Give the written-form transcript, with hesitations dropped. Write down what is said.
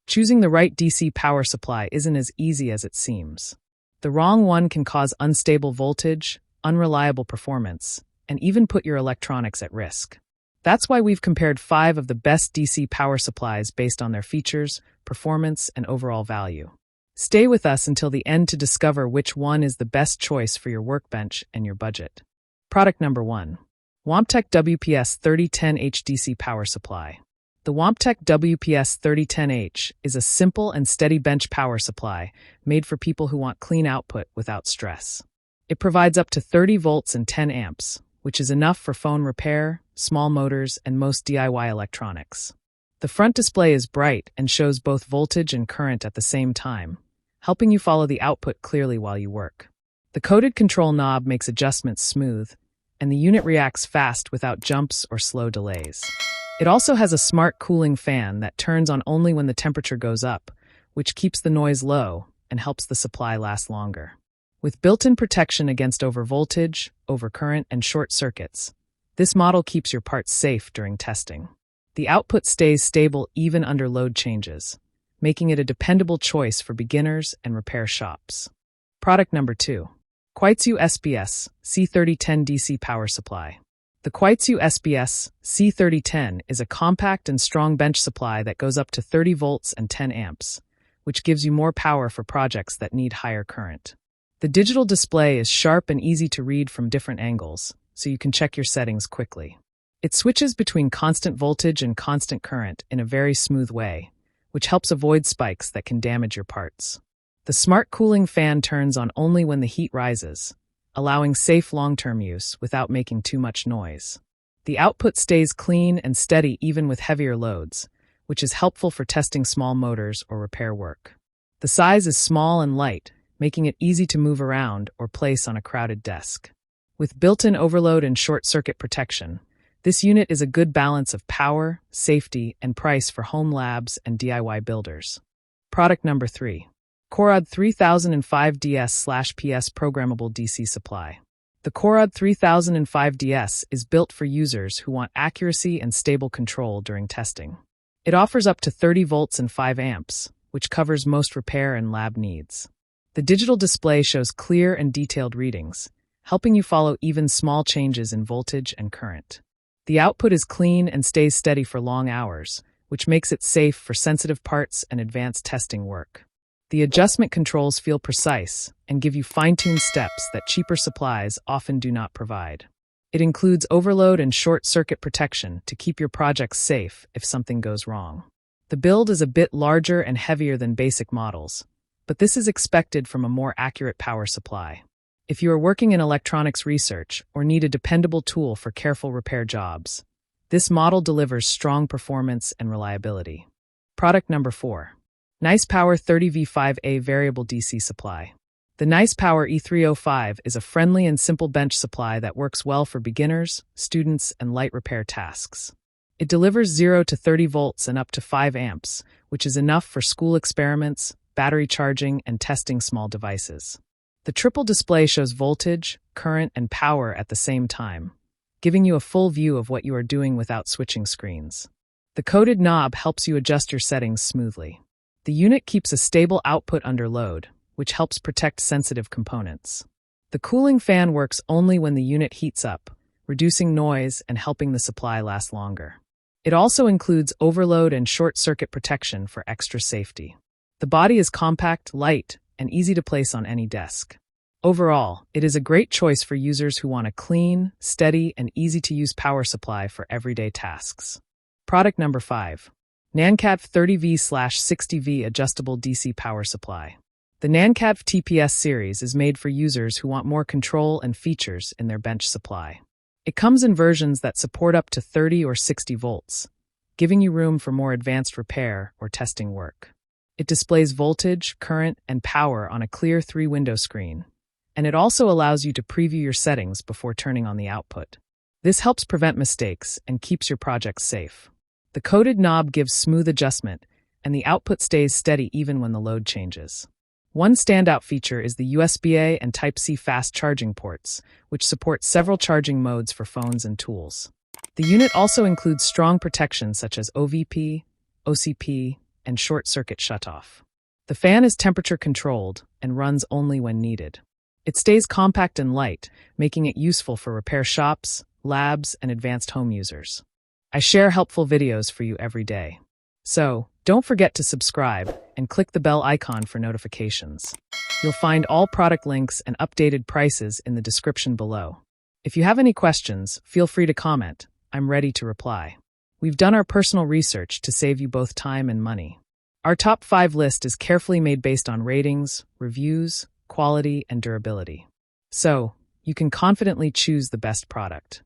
Choosing the right DC power supply isn't as easy as it seems. The wrong one can cause unstable voltage, unreliable performance, and even put your electronics at risk. That's why we've compared 5 of the best DC power supplies based on their features, performance, and overall value. Stay with us until the end to discover which one is the best choice for your workbench and your budget. Product number 1. Wanptek WPS 3010H DC Power Supply. The Wanptek WPS 3010H is a simple and steady bench power supply made for people who want clean output without stress. It provides up to 30 volts and 10 amps, which is enough for phone repair, small motors, and most DIY electronics. The front display is bright and shows both voltage and current at the same time, helping you follow the output clearly while you work. The coded control knob makes adjustments smooth, and the unit reacts fast without jumps or slow delays. It also has a smart cooling fan that turns on only when the temperature goes up, which keeps the noise low and helps the supply last longer. With built-in protection against overvoltage, overcurrent, and short circuits, this model keeps your parts safe during testing. The output stays stable even under load changes, making it a dependable choice for beginners and repair shops. Product number 2. KUAIQU SBS C3010 DC Power Supply. The KUAIQU SBS C3010 is a compact and strong bench supply that goes up to 30 volts and 10 amps, which gives you more power for projects that need higher current. The digital display is sharp and easy to read from different angles, so you can check your settings quickly. It switches between constant voltage and constant current in a very smooth way, which helps avoid spikes that can damage your parts. The smart cooling fan turns on only when the heat rises, allowing safe long-term use without making too much noise. The output stays clean and steady even with heavier loads, which is helpful for testing small motors or repair work. The size is small and light, making it easy to move around or place on a crowded desk. With built-in overload and short-circuit protection, this unit is a good balance of power, safety, and price for home labs and DIY builders. Product number 3. KORAD 3005DS/PS Programmable DC Supply. The KORAD 3005DS is built for users who want accuracy and stable control during testing. It offers up to 30 volts and 5 amps, which covers most repair and lab needs. The digital display shows clear and detailed readings, helping you follow even small changes in voltage and current. The output is clean and stays steady for long hours, which makes it safe for sensitive parts and advanced testing work. The adjustment controls feel precise and give you fine-tuned steps that cheaper supplies often do not provide. It includes overload and short-circuit protection to keep your projects safe if something goes wrong. The build is a bit larger and heavier than basic models, but this is expected from a more accurate power supply. If you are working in electronics research or need a dependable tool for careful repair jobs, this model delivers strong performance and reliability. Product number 4. NicePower 30V5A Variable DC Supply. The NicePower E305 is a friendly and simple bench supply that works well for beginners, students, and light repair tasks. It delivers 0 to 30 volts and up to 5 amps, which is enough for school experiments, battery charging, and testing small devices. The triple display shows voltage, current, and power at the same time, giving you a full view of what you are doing without switching screens. The coded knob helps you adjust your settings smoothly. The unit keeps a stable output under load, which helps protect sensitive components. The cooling fan works only when the unit heats up, reducing noise and helping the supply last longer. It also includes overload and short-circuit protection for extra safety. The body is compact, light, and easy to place on any desk. Overall, it is a great choice for users who want a clean, steady, and easy-to-use power supply for everyday tasks. Product number 5. NANKADF 30V/60V Adjustable DC Power Supply. The NANKADF TPS series is made for users who want more control and features in their bench supply. It comes in versions that support up to 30 or 60 volts, giving you room for more advanced repair or testing work. It displays voltage, current, and power on a clear 3-window screen, and it also allows you to preview your settings before turning on the output. This helps prevent mistakes and keeps your projects safe. The coded knob gives smooth adjustment, and the output stays steady even when the load changes. One standout feature is the USB-A and Type-C fast charging ports, which support several charging modes for phones and tools. The unit also includes strong protection such as OVP, OCP, and short-circuit shutoff. The fan is temperature-controlled and runs only when needed. It stays compact and light, making it useful for repair shops, labs, and advanced home users. I share helpful videos for you every day. So, don't forget to subscribe and click the bell icon for notifications. You'll find all product links and updated prices in the description below. If you have any questions, feel free to comment. I'm ready to reply. We've done our personal research to save you both time and money. Our top 5 list is carefully made based on ratings, reviews, quality, and durability. So, you can confidently choose the best product.